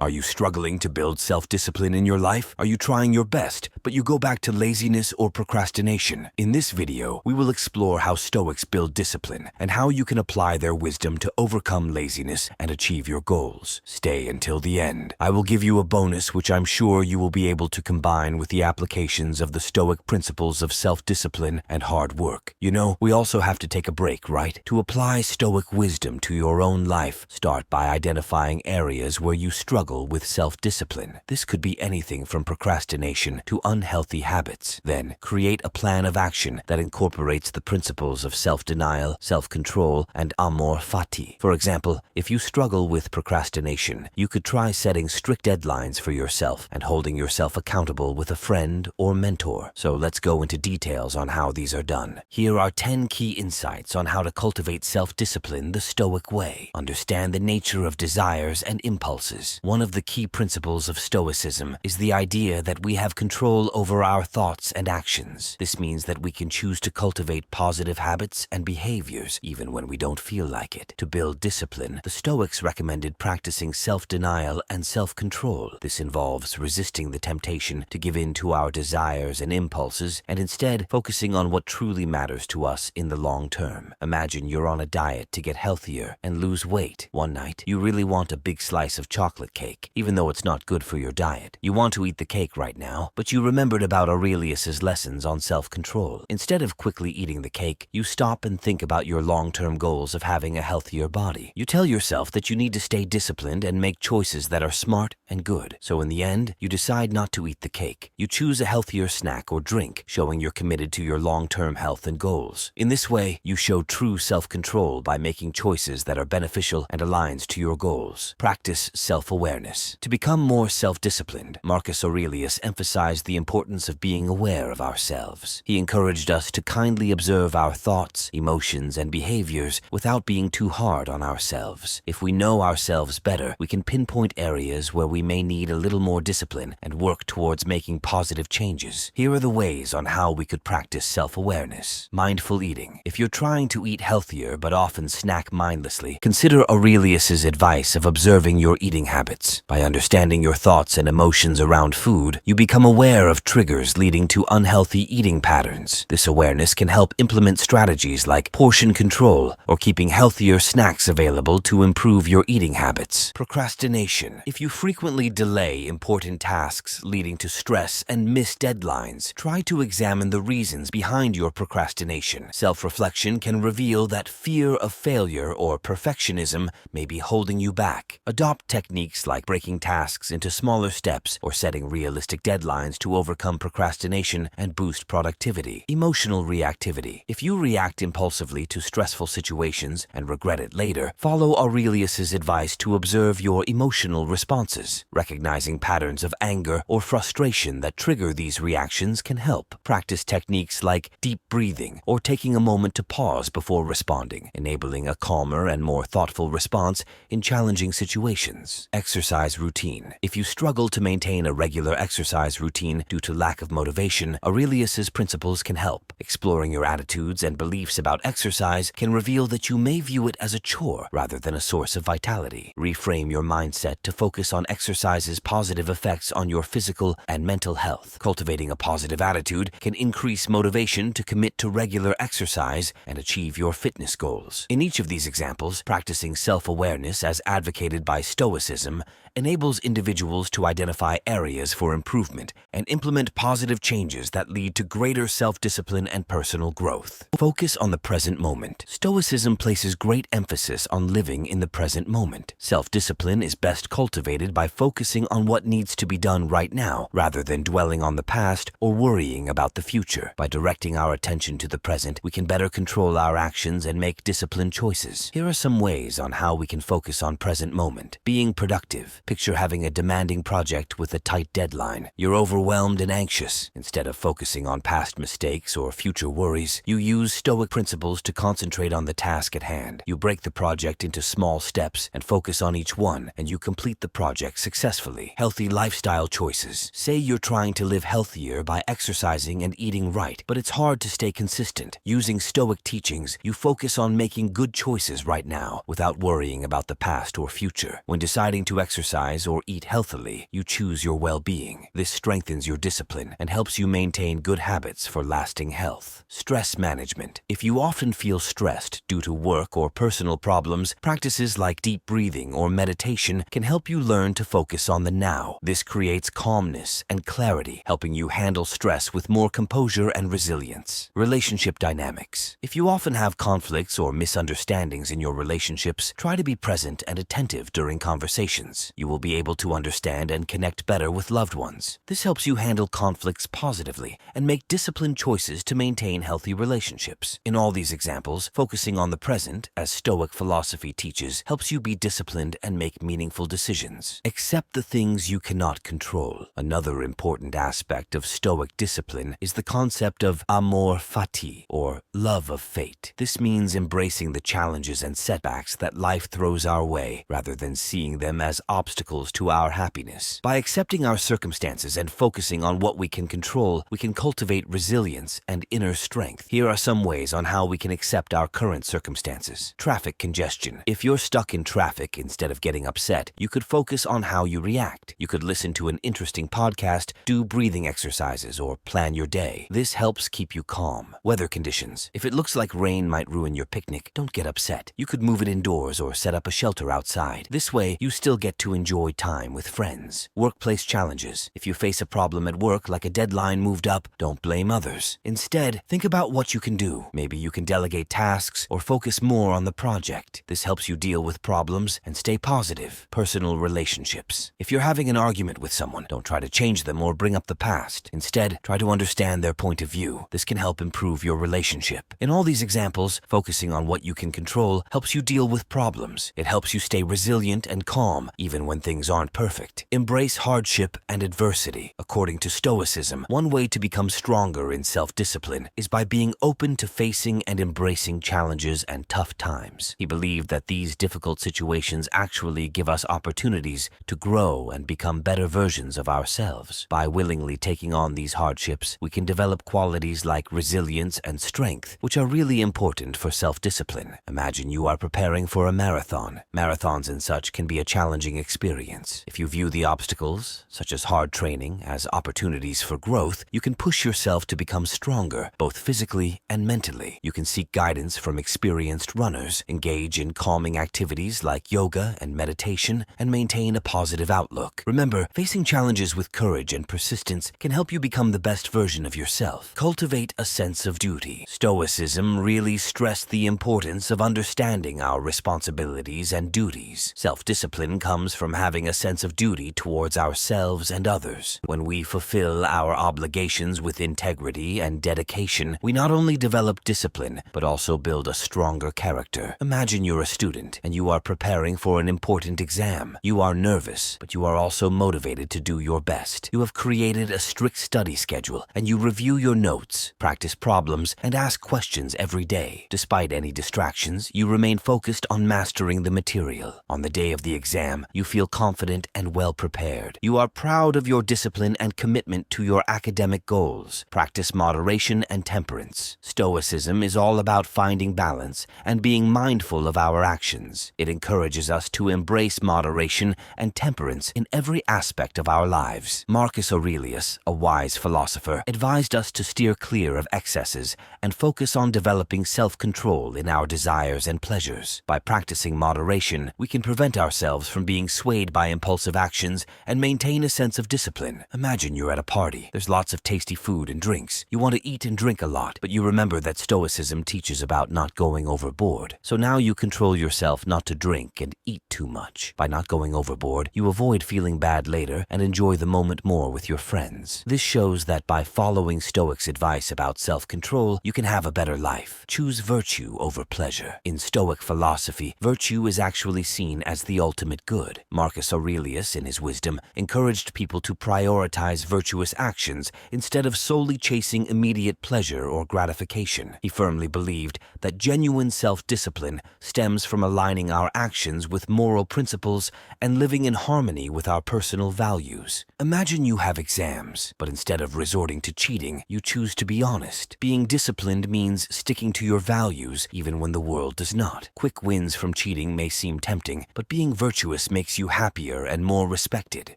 Are you struggling to build self-discipline in your life? Are you trying your best, but you go back to laziness or procrastination? In this video, we will explore how Stoics build discipline and how you can apply their wisdom to overcome laziness and achieve your goals. Stay until the end. I will give you a bonus which I'm sure you will be able to combine with the applications of the Stoic principles of self-discipline and hard work. You know, we also have to take a break, right? To apply Stoic wisdom to your own life, start by identifying areas where you struggle with self-discipline. This could be anything from procrastination to unhealthy habits. Then, create a plan of action that incorporates the principles of self-denial, self-control, and amor fati. For example, if you struggle with procrastination, you could try setting strict deadlines for yourself and holding yourself accountable with a friend or mentor. So let's go into details on how these are done. Here are 10 key insights on how to cultivate self-discipline the Stoic way. Understand the nature of desires and impulses. One of the key principles of Stoicism is the idea that we have control over our thoughts and actions. This means that we can choose to cultivate positive habits and behaviors even when we don't feel like it. To build discipline, the Stoics recommended practicing self-denial and self-control. This involves resisting the temptation to give in to our desires and impulses and instead focusing on what truly matters to us in the long term. Imagine you're on a diet to get healthier and lose weight. One night, you really want a big slice of chocolate cake, even though it's not good for your diet. You want to eat the cake right now, but you remembered about Aurelius's lessons on self-control. Instead of quickly eating the cake, you stop and think about your long-term goals of having a healthier body. You tell yourself that you need to stay disciplined and make choices that are smart and good. So in the end, you decide not to eat the cake. You choose a healthier snack or drink, showing you're committed to your long-term health and goals. In this way, you show true self-control by making choices that are beneficial and aligns to your goals. Practice self-awareness. To become more self-disciplined, Marcus Aurelius emphasized the importance of being aware of ourselves. He encouraged us to kindly observe our thoughts, emotions, and behaviors without being too hard on ourselves. If we know ourselves better, we can pinpoint areas where we may need a little more discipline and work towards making positive changes. Here are the ways on how we could practice self-awareness. Mindful eating. If you're trying to eat healthier but often snack mindlessly, consider Aurelius's advice of observing your eating habits. By understanding your thoughts and emotions around food, you become aware of triggers leading to unhealthy eating patterns. This awareness can help implement strategies like portion control or keeping healthier snacks available to improve your eating habits. Procrastination. If you frequently delay important tasks leading to stress and miss deadlines, try to examine the reasons behind your procrastination. Self-reflection can reveal that fear of failure or perfectionism may be holding you back. Adopt techniques like breaking tasks into smaller steps or setting realistic deadlines to overcome procrastination and boost productivity. Emotional reactivity. If you react impulsively to stressful situations and regret it later, follow Aurelius's advice to observe your emotional responses. Recognizing patterns of anger or frustration that trigger these reactions can help. Practice techniques like deep breathing or taking a moment to pause before responding, enabling a calmer and more thoughtful response in challenging situations. Exercise routine. If you struggle to maintain a regular exercise routine due to lack of motivation, Aurelius's principles can help. Exploring your attitudes and beliefs about exercise can reveal that you may view it as a chore rather than a source of vitality. Reframe your mindset to focus on exercise's positive effects on your physical and mental health. Cultivating a positive attitude can increase motivation to commit to regular exercise and achieve your fitness goals. In each of these examples, practicing self-awareness as advocated by Stoicism enables individuals to identify areas for improvement and implement positive changes that lead to greater self-discipline and personal growth. Focus on the present moment. Stoicism places great emphasis on living in the present moment. Self-discipline is best cultivated by focusing on what needs to be done right now, rather than dwelling on the past or worrying about the future. By directing our attention to the present, we can better control our actions and make disciplined choices. Here are some ways on how we can focus on present moment. Being productive. Picture having a demanding project with a tight deadline. You're overwhelmed and anxious. Instead of focusing on past mistakes or future worries, you use Stoic principles to concentrate on the task at hand. You break the project into small steps and focus on each one, and you complete the project successfully. Healthy lifestyle choices. Say you're trying to live healthier by exercising and eating right, but it's hard to stay consistent. Using Stoic teachings, you focus on making good choices right now without worrying about the past or future. When deciding to exercise, exercise or eat healthily, you choose your well-being. This strengthens your discipline and helps you maintain good habits for lasting health. Stress management. If you often feel stressed due to work or personal problems, practices like deep breathing or meditation can help you learn to focus on the now. This creates calmness and clarity, helping you handle stress with more composure and resilience. Relationship dynamics. If you often have conflicts or misunderstandings in your relationships, try to be present and attentive during conversations. You will be able to understand and connect better with loved ones. This helps you handle conflicts positively and make disciplined choices to maintain healthy relationships. In all these examples, focusing on the present, as Stoic philosophy teaches, helps you be disciplined and make meaningful decisions. Accept the things you cannot control. Another important aspect of Stoic discipline is the concept of amor fati, or love of fate. This means embracing the challenges and setbacks that life throws our way, rather than seeing them as obstacles to our happiness. By accepting our circumstances and focusing on what we can control, we can cultivate resilience and inner strength. Here are some ways on how we can accept our current circumstances. Traffic congestion. If you're stuck in traffic, instead of getting upset, you could focus on how you react. You could listen to an interesting podcast, do breathing exercises, or plan your day. This helps keep you calm. Weather conditions. If it looks like rain might ruin your picnic, don't get upset. You could move it indoors or set up a shelter outside. This way, you still get to enjoy time with friends. Workplace challenges. If you face a problem at work like a deadline moved up, don't blame others. Instead, think about what you can do. Maybe you can delegate tasks or focus more on the project. This helps you deal with problems and stay positive. Personal relationships. If you're having an argument with someone, don't try to change them or bring up the past. Instead, try to understand their point of view. This can help improve your relationship. In all these examples, focusing on what you can control helps you deal with problems. It helps you stay resilient and calm, even when things aren't perfect. Embrace hardship and adversity. According to Stoicism, one way to become stronger in self-discipline is by being open to facing and embracing challenges and tough times. He believed that these difficult situations actually give us opportunities to grow and become better versions of ourselves. By willingly taking on these hardships, we can develop qualities like resilience and strength, which are really important for self-discipline. Imagine you are preparing for a marathon. Marathons and such can be a challenging experience. If you view the obstacles, such as hard training, as opportunities for growth, you can push yourself to become stronger, both physically and mentally. You can seek guidance from experienced runners, engage in calming activities like yoga and meditation, and maintain a positive outlook. Remember, facing challenges with courage and persistence can help you become the best version of yourself. Cultivate a sense of duty. Stoicism really stressed the importance of understanding our responsibilities and duties. Self-discipline comes from having a sense of duty towards ourselves and others. When we fulfill our obligations with integrity and dedication, we not only develop discipline, but also build a stronger character. Imagine you're a student and you are preparing for an important exam. You are nervous, but you are also motivated to do your best. You have created a strict study schedule and you review your notes, practice problems, and ask questions every day. Despite any distractions, you remain focused on mastering the material. On the day of the exam, you feel confident and well prepared. You are proud of your discipline and commitment to your academic goals. Practice moderation and temperance. Stoicism is all about finding balance and being mindful of our actions. It encourages us to embrace moderation and temperance in every aspect of our lives. Marcus Aurelius, a wise philosopher, advised us to steer clear of excesses and focus on developing self-control in our desires and pleasures. By practicing moderation, we can prevent ourselves from being swayed by impulsive actions and maintain a sense of discipline. Imagine you're at a party. There's lots of tasty food and drinks. You want to eat and drink a lot, but you remember that Stoicism teaches about not going overboard. So now you control yourself not to drink and eat too much. By not going overboard, you avoid feeling bad later and enjoy the moment more with your friends. This shows that by following Stoics' advice about self-control, you can have a better life. Choose virtue over pleasure. In Stoic philosophy, virtue is actually seen as the ultimate good. Marcus Aurelius, in his wisdom, encouraged people to prioritize virtuous actions instead of solely chasing immediate pleasure or gratification. He firmly believed that genuine self-discipline stems from aligning our actions with moral principles and living in harmony with our personal values. Imagine you have exams, but instead of resorting to cheating, you choose to be honest. Being disciplined means sticking to your values even when the world does not. Quick wins from cheating may seem tempting, but being virtuous makes you happier and more respected.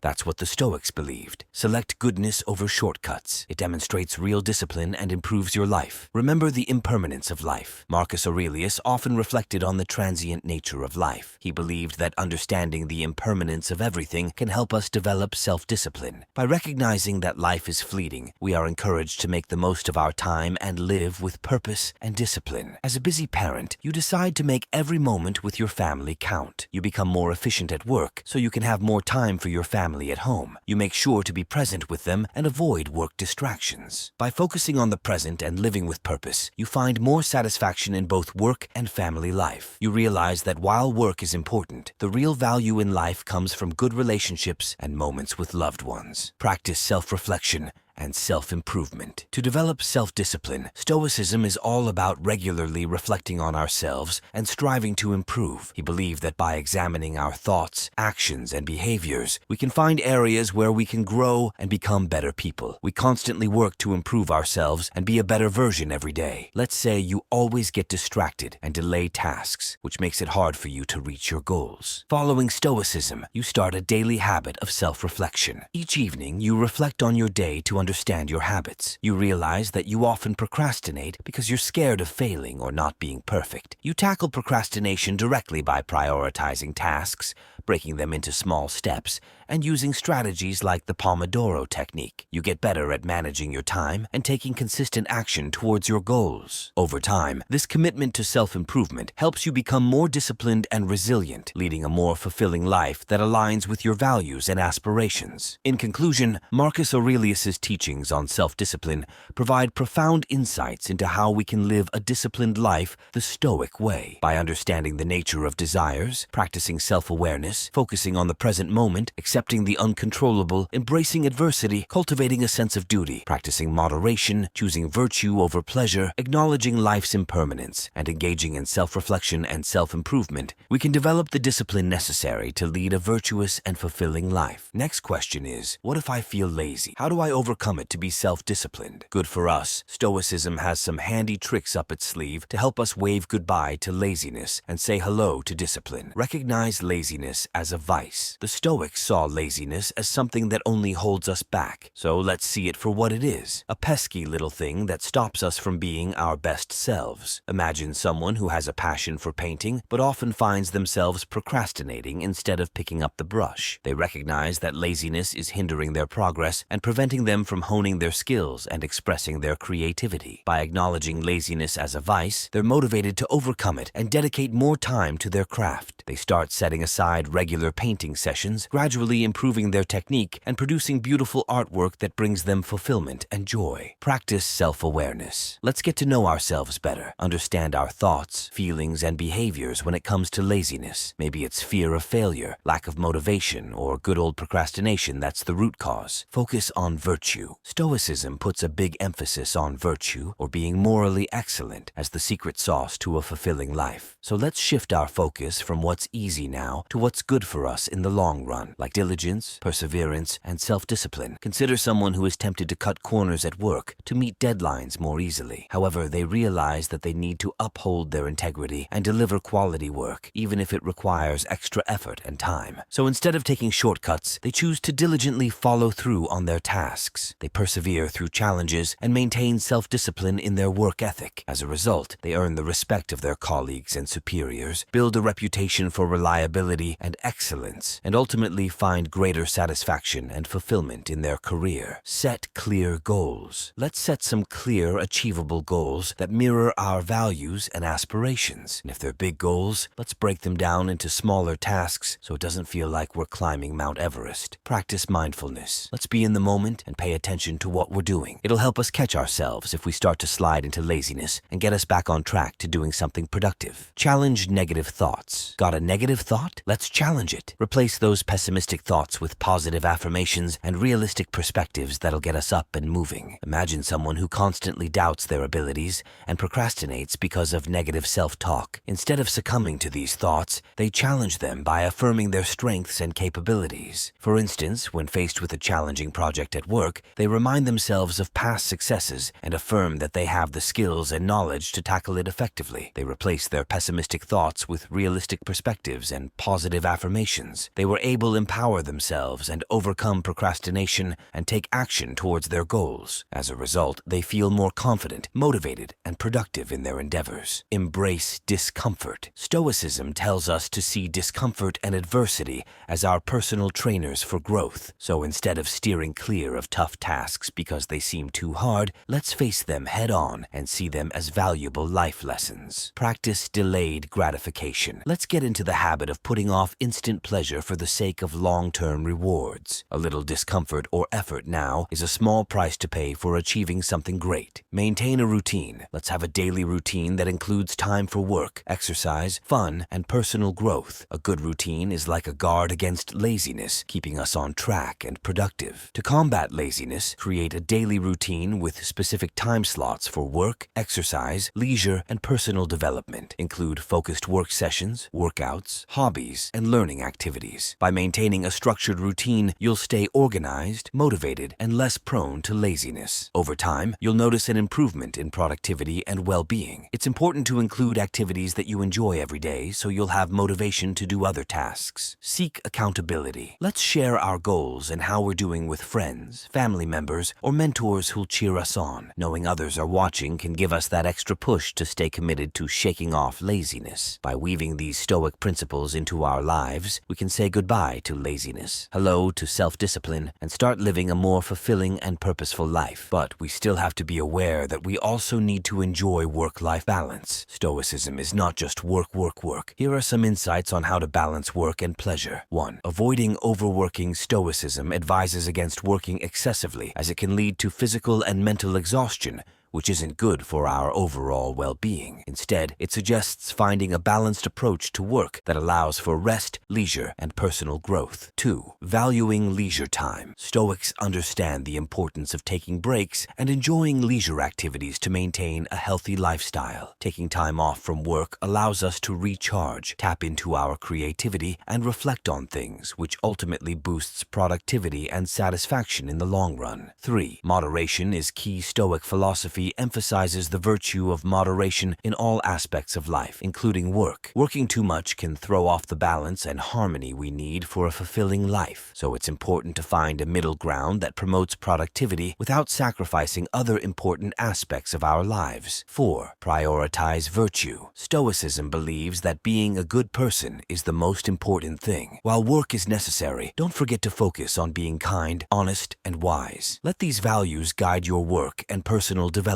That's what the Stoics believed. Select goodness over shortcuts. It demonstrates real discipline and improves your life. Remember the impermanence of life. Marcus Aurelius often reflected on the transient nature of life. He believed that understanding the impermanence of everything can help us develop self-discipline. By recognizing that life is fleeting, we are encouraged to make the most of our time and live with purpose and discipline. As a busy parent, you decide to make every moment with your family count. You become more efficient at work so you can have more time for your family at home. You make sure to be present with them and avoid work distractions. By focusing on the present and living with purpose, you find more satisfaction in both work and family life. You realize that while work is important, the real value in life comes from good relationships and moments with loved ones. Practice self-reflection and self-improvement. To develop self-discipline, Stoicism is all about regularly reflecting on ourselves and striving to improve. He believed that by examining our thoughts, actions, and behaviors, we can find areas where we can grow and become better people. We constantly work to improve ourselves and be a better version every day. Let's say you always get distracted and delay tasks, which makes it hard for you to reach your goals. Following Stoicism, you start a daily habit of self-reflection. Each evening, you reflect on your day to understand your habits. You realize that you often procrastinate because you're scared of failing or not being perfect. You tackle procrastination directly by prioritizing tasks, breaking them into small steps, and using strategies like the Pomodoro technique. You get better at managing your time and taking consistent action towards your goals. Over time, this commitment to self-improvement helps you become more disciplined and resilient, leading a more fulfilling life that aligns with your values and aspirations. In conclusion, Marcus Aurelius's teachings on self-discipline provide profound insights into how we can live a disciplined life the Stoic way. By understanding the nature of desires, practicing self-awareness, focusing on the present moment, accepting the uncontrollable, embracing adversity, cultivating a sense of duty, practicing moderation, choosing virtue over pleasure, acknowledging life's impermanence, and engaging in self-reflection and self-improvement, we can develop the discipline necessary to lead a virtuous and fulfilling life. Next question is, what if I feel lazy? How do I overcome it to be self-disciplined? Good for us, Stoicism has some handy tricks up its sleeve to help us wave goodbye to laziness and say hello to discipline. Recognize laziness as a vice. The Stoics saw laziness as something that only holds us back. So let's see it for what it is, a pesky little thing that stops us from being our best selves. Imagine someone who has a passion for painting, but often finds themselves procrastinating instead of picking up the brush. They recognize that laziness is hindering their progress and preventing them from honing their skills and expressing their creativity. By acknowledging laziness as a vice, they're motivated to overcome it and dedicate more time to their craft. They start setting aside regular painting sessions, gradually improving their technique and producing beautiful artwork that brings them fulfillment and joy. Practice self-awareness. Let's get to know ourselves better, understand our thoughts, feelings, and behaviors when it comes to laziness. Maybe it's fear of failure, lack of motivation, or good old procrastination that's the root cause. Focus on virtue. Stoicism puts a big emphasis on virtue, or being morally excellent, as the secret sauce to a fulfilling life. So let's shift our focus from what's easy now to what's good for us in the long run, like diligence, perseverance, and self-discipline. Consider someone who is tempted to cut corners at work to meet deadlines more easily. However, they realize that they need to uphold their integrity and deliver quality work, even if it requires extra effort and time. So instead of taking shortcuts, they choose to diligently follow through on their tasks. They persevere through challenges and maintain self-discipline in their work ethic. As a result, they earn the respect of their colleagues and superiors, build a reputation for reliability and excellence, and ultimately find greater satisfaction and fulfillment in their career. Set clear goals. Let's set some clear, achievable goals that mirror our values and aspirations. And if they're big goals, let's break them down into smaller tasks so it doesn't feel like we're climbing Mount Everest. Practice mindfulness. Let's be in the moment and pay attention to what we're doing. It'll help us catch ourselves if we start to slide into laziness and get us back on track to doing something productive. Challenge negative thoughts. Got a negative thought? Let's challenge it. Replace those pessimistic thoughts with positive affirmations and realistic perspectives that'll get us up and moving. Imagine someone who constantly doubts their abilities and procrastinates because of negative self-talk. Instead of succumbing to these thoughts, they challenge them by affirming their strengths and capabilities. For instance, when faced with a challenging project at work, they remind themselves of past successes and affirm that they have the skills and knowledge to tackle it effectively. They replace their pessimistic thoughts with realistic perspectives and positive affirmations. They were able to empower themselves and overcome procrastination and take action towards their goals. As a result, they feel more confident, motivated, and productive in their endeavors. Embrace discomfort. Stoicism tells us to see discomfort and adversity as our personal trainers for growth. So instead of steering clear of tough tasks because they seem too hard, let's face them head-on and see them as valuable life lessons. Practice delayed gratification. Let's get into the habit of putting off instant pleasure for the sake of long-term rewards. A little discomfort or effort now is a small price to pay for achieving something great. Maintain a routine. Let's have a daily routine that includes time for work, exercise, fun, and personal growth. A good routine is like a guard against laziness, keeping us on track and productive. To combat laziness, create a daily routine with specific time slots for work, exercise, leisure, and personal development. Include focused work sessions, workouts, hobbies, and learning activities. By maintaining a structured routine, you'll stay organized, motivated, and less prone to laziness. Over time, you'll notice an improvement in productivity and well-being. It's important to include activities that you enjoy every day so you'll have motivation to do other tasks. Seek accountability. Let's share our goals and how we're doing with friends, family members, or mentors who'll cheer us on. Knowing others are watching can give us that extra push to stay committed to shaking off laziness. By weaving these Stoic principles into our lives, we can say goodbye to laziness, hello to self-discipline, and start living a more fulfilling and purposeful life. But we still have to be aware that we also need to enjoy work-life balance. Stoicism is not just work, work, work. Here are some insights on how to balance work and pleasure. 1. Avoiding overworking. Stoicism advises against working excessively, as it can lead to physical and mental exhaustion, which isn't good for our overall well-being. Instead, it suggests finding a balanced approach to work that allows for rest, leisure, and personal growth. 2. Valuing leisure time. Stoics understand the importance of taking breaks and enjoying leisure activities to maintain a healthy lifestyle. Taking time off from work allows us to recharge, tap into our creativity, and reflect on things, which ultimately boosts productivity and satisfaction in the long run. 3. Moderation is key. Stoic philosophy emphasizes the virtue of moderation in all aspects of life, including work. Working too much can throw off the balance and harmony we need for a fulfilling life, so it's important to find a middle ground that promotes productivity without sacrificing other important aspects of our lives. 4. Prioritize virtue. Stoicism believes that being a good person is the most important thing. While work is necessary, don't forget to focus on being kind, honest, and wise. Let these values guide your work and personal development.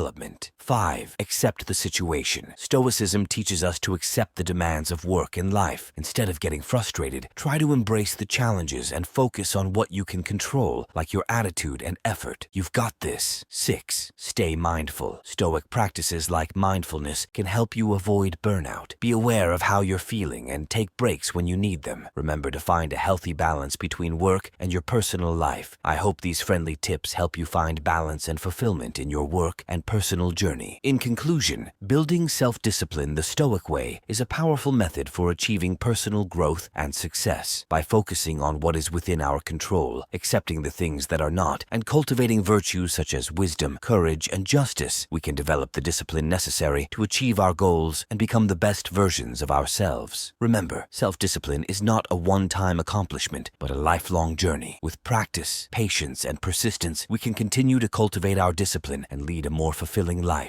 5. Accept the situation. Stoicism teaches us to accept the demands of work and life. Instead of getting frustrated, try to embrace the challenges and focus on what you can control, like your attitude and effort. You've got this. 6. Stay mindful. Stoic practices like mindfulness can help you avoid burnout. Be aware of how you're feeling and take breaks when you need them. Remember to find a healthy balance between work and your personal life. I hope these friendly tips help you find balance and fulfillment in your work and personal journey. In conclusion, building self-discipline the Stoic way is a powerful method for achieving personal growth and success. By focusing on what is within our control, accepting the things that are not, and cultivating virtues such as wisdom, courage, and justice, we can develop the discipline necessary to achieve our goals and become the best versions of ourselves. Remember, self-discipline is not a one-time accomplishment, but a lifelong journey. With practice, patience, and persistence, we can continue to cultivate our discipline and lead a more fulfilling life.